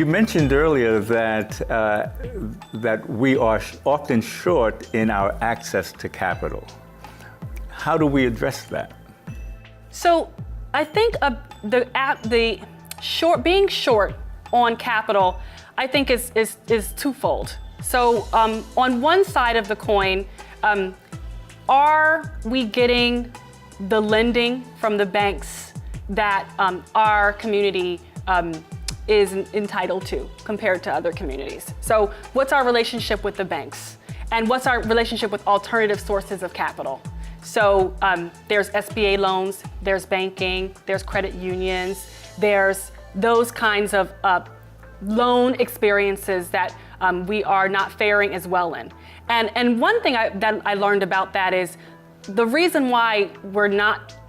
You mentioned earlier that we are often short in our access to capital. How do we address that? So I think being short on capital, I think is twofold. So on one side of the coin, are we getting the lending from the banks that our community is entitled to compared to other communities? So what's our relationship with the banks? And what's our relationship with alternative sources of capital? So there's SBA loans, there's banking, there's credit unions, there's those kinds of loan experiences that we are not faring as well in. And one thing that I learned about that is the reason why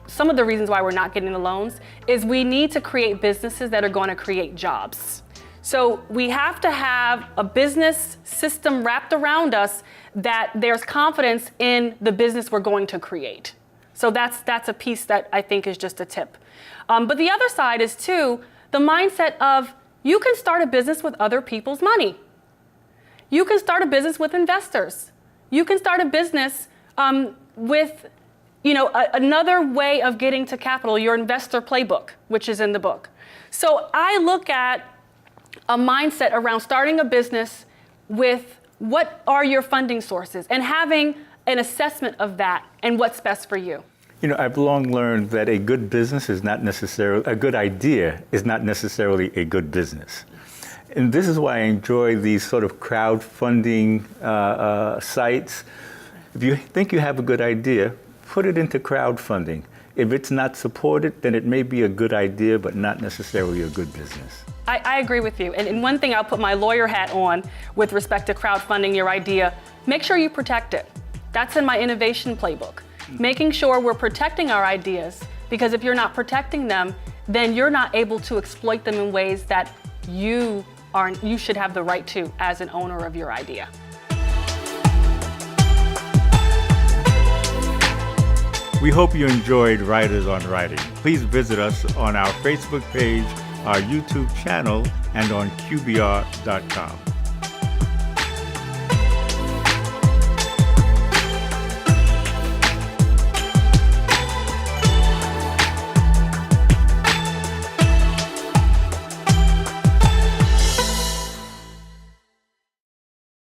some of the reasons why we're not getting the loans is we need to create businesses that are going to create jobs. So we have to have a business system wrapped around us that there's confidence in the business we're going to create. So that's a piece that I think is just a tip. But the other side is too, the mindset of you can start a business with other people's money. You can start a business with investors. You can start a business with another way of getting to capital, your investor playbook, which is in the book. So I look at a mindset around starting a business with what are your funding sources and having an assessment of that and what's best for you. I've long learned that a good business is not necessarily, a good idea is not necessarily a good business. And this is why I enjoy these sort of crowdfunding sites. If you think you have a good idea, put it into crowdfunding. If it's not supported, then it may be a good idea, but not necessarily a good business. I agree with you. And one thing I'll put my lawyer hat on with respect to crowdfunding your idea, make sure you protect it. That's in my innovation playbook. Making sure we're protecting our ideas, because if you're not protecting them, then you're not able to exploit them in ways that you should have the right to as an owner of your idea. We hope you enjoyed Writers on Writing. Please visit us on our Facebook page, our YouTube channel, and on QBR.com.